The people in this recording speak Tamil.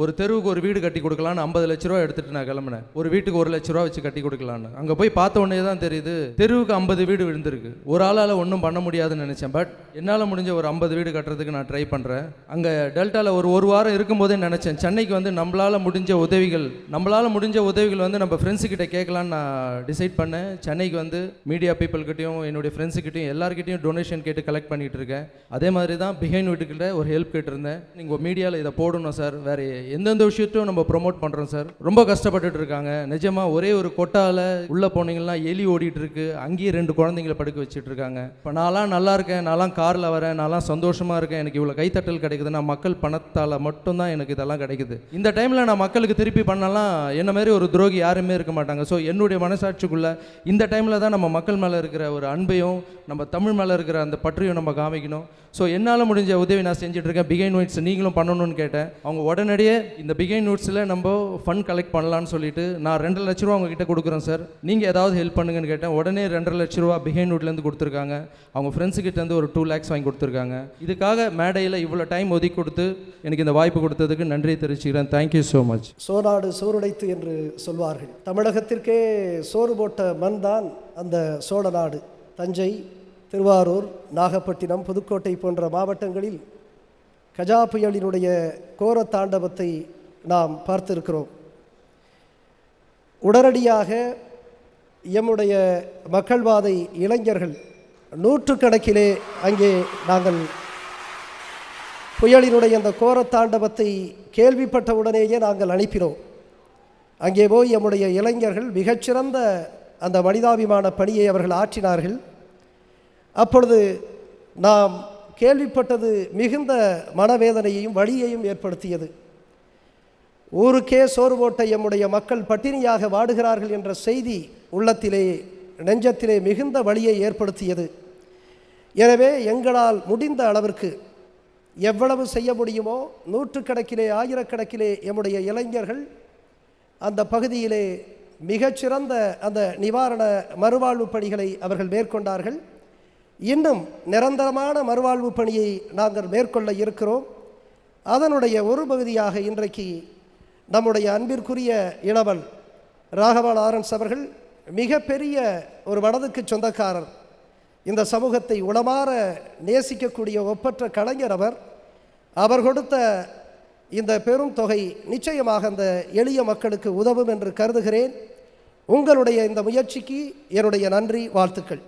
ஒரு தெருவுக்கு ஒரு வீடு கட்டி கொடுக்கலான்னு 50 லட்ச ரூபா எடுத்துட்டு நான் கிளம்பினேன். ஒரு வீட்டுக்கு 1 லட்ச ரூபா வச்சு கட்டி கொடுக்கலான்னு. அங்கே போய் பார்த்த உடனே தான் தெரியுது தெருவுக்கு 50 வீடு விழுந்திருக்கு. ஒரு ஆளால் ஒன்றும் பண்ண முடியாதுன்னு நினச்சேன். பட் என்னால் முடிஞ்ச ஒரு 50 வீடு கட்டுறதுக்கு நான் ட்ரை பண்ணுறேன். அங்கே டெல்டாவில் ஒரு வாரம் இருக்கும்போதே நினச்சேன், சென்னைக்கு வந்து நம்மளால் முடிஞ்ச உதவிகள் வந்து நம்ம ஃப்ரெண்ட்ஸுக்கிட்ட கேட்கலான்னு நான் டிசைட் பண்ணேன். சென்னைக்கு வந்து மீடியா பீப்புள்கிட்டையும் என்னுடைய ஃப்ரெண்ட்ஸுக்கிட்டையும் எல்லாருக்கிட்டையும் டொனேஷன் கேட்டு கலெக்ட் பண்ணிகிட்டு இருக்கேன். அதே மாதிரி தான் பிஹைண்ட் வீட்டுக்கிட்ட ஒரு ஹெல்ப் கேட்டிருந்தேன். நீங்கள் மீடியாவில் இதை போடணும் சார், வேறு எந்தெந்த விஷயத்தையும் நம்ம ப்ரொமோட் பண்ணுறோம் சார். ரொம்ப கஷ்டப்பட்டுட்டு இருக்காங்க நிஜமாக. ஒரே ஒரு கொட்டாவில் உள்ளே போனீங்கன்னா எலி ஓடிட்டு இருக்கு, அங்கேயே 2 குழந்தைங்களை படுக்க வச்சுட்டு இருக்காங்க. இப்போ நான்லாம் நல்லா இருக்கேன், நான்லாம் காரில் வரேன், நான்லாம் சந்தோஷமாக இருக்கேன், எனக்கு இவ்வளோ கைத்தட்டல் கிடைக்குதுன்னா மக்கள் பணத்தால் மட்டும்தான் எனக்கு இதெல்லாம் கிடைக்குது. இந்த டைமில் நான் மக்களுக்கு திருப்பி பண்ணலாம் என்ன மாதிரி ஒரு துரோகி யாருமே இருக்க மாட்டாங்க. ஸோ என்னுடைய மனசாட்சிக்குள்ளே இந்த டைமில் தான் நம்ம மக்கள் மேலே இருக்கிற ஒரு அன்பையும் நம்ம தமிழ் மேலே இருக்கிற அந்த பற்றியும் நம்ம காமிக்கணும். ஸோ என்னால் முடிஞ்ச உதவி நான் செஞ்சுட்டு இருக்கேன். பிகைன் நோட்ஸ் நீங்களும் பண்ணணும்னு கேட்டேன். அவங்க உடனடியே இந்த பிகைன் நோட்ஸில் நம்ம ஃபண்ட் கலெக்ட் பண்ணலான்னு சொல்லிட்டு நான் 2 லட்ச ரூபா அவங்க கிட்ட கொடுக்குறேன் சார், நீங்கள் ஏதாவது ஹெல்ப் பண்ணுங்கன்னு கேட்டேன். உடனே 2.5 லட்ச ரூபா பிகைன் நோட்லேருந்து கொடுத்துருக்காங்க. அவங்க ஃப்ரெண்ட்ஸுக்கிட்டேருந்து ஒரு 2 lakhs வாங்கி கொடுத்துருக்காங்க. இதுக்காக மேடையில் இவ்வளோ டைம் ஒதுக்கி கொடுத்து எனக்கு இந்த வாய்ப்பு கொடுத்ததுக்கு நன்றி தெரிவிச்சுக்கிறேன். Thank you so much. சோநாடு சோறுடைத்து என்று சொல்வார்கள். தமிழகத்திற்கே சோறு போட்ட மண் தான் அந்த சோழ நாடு. தஞ்சை, திருவாரூர், நாகப்பட்டினம், புதுக்கோட்டை போன்ற மாவட்டங்களில் கஜா புயலினுடைய கோர தாண்டவத்தை நாம் பார்த்திருக்கிறோம். உடனடியாக எம்முடைய மக்கள்வாதை இளைஞர்கள் 100கணக்கிலே அங்கே நாங்கள் புயலினுடைய அந்த கோர தாண்டவத்தை கேள்விப்பட்ட உடனேயே நாங்கள் அனுப்பினோம். அங்கே போய் எம்முடைய இளைஞர்கள் மிகச்சிறந்த அந்த மனிதாபிமான பணியை அவர்கள் ஆற்றினார்கள். அப்பொழுது நாம் கேள்விப்பட்டது மிகுந்த மனவேதனையையும் வலியையும் ஏற்படுத்தியது. ஊருக்கே சோறு போட்ட எம்முடைய மக்கள் பட்டினியாக வாடுகிறார்கள் என்ற செய்தி உள்ளத்திலே நெஞ்சத்திலே மிகுந்த வலியை ஏற்படுத்தியது. எனவே எங்களால் முடிந்த அளவிற்கு எவ்வளவு செய்ய முடியுமோ 100கணக்கிலே 1000கணக்கிலே எம்முடைய இளைஞர்கள் அந்த பகுதியிலே மிகச்சிறந்த அந்த நிவாரண மறுவாழ்வு பணிகளை அவர்கள் மேற்கொண்டார்கள். இன்னும் நிரந்தரமான மறுவாழ்வு பணியை நாங்கள் மேற்கொள்ள இருக்கிறோம். அதனுடைய ஒரு பகுதியாக இன்றைக்கு நம்முடைய அன்பிற்குரிய இளவல் ராகவா லாரன்ஸ் அவர்கள் மிகப்பெரிய ஒரு மனதுக்கு சொந்தக்காரர், இந்த சமூகத்தை உளமாற நேசிக்கக்கூடிய ஒப்பற்ற கலைஞர் அவர் கொடுத்த இந்த பெரும் தொகை நிச்சயமாக அந்த எளிய மக்களுக்கு உதவும் என்று கருதுகிறேன். உங்களுடைய இந்த முயற்சிக்கு என்னுடைய நன்றி, வாழ்த்துக்கள்.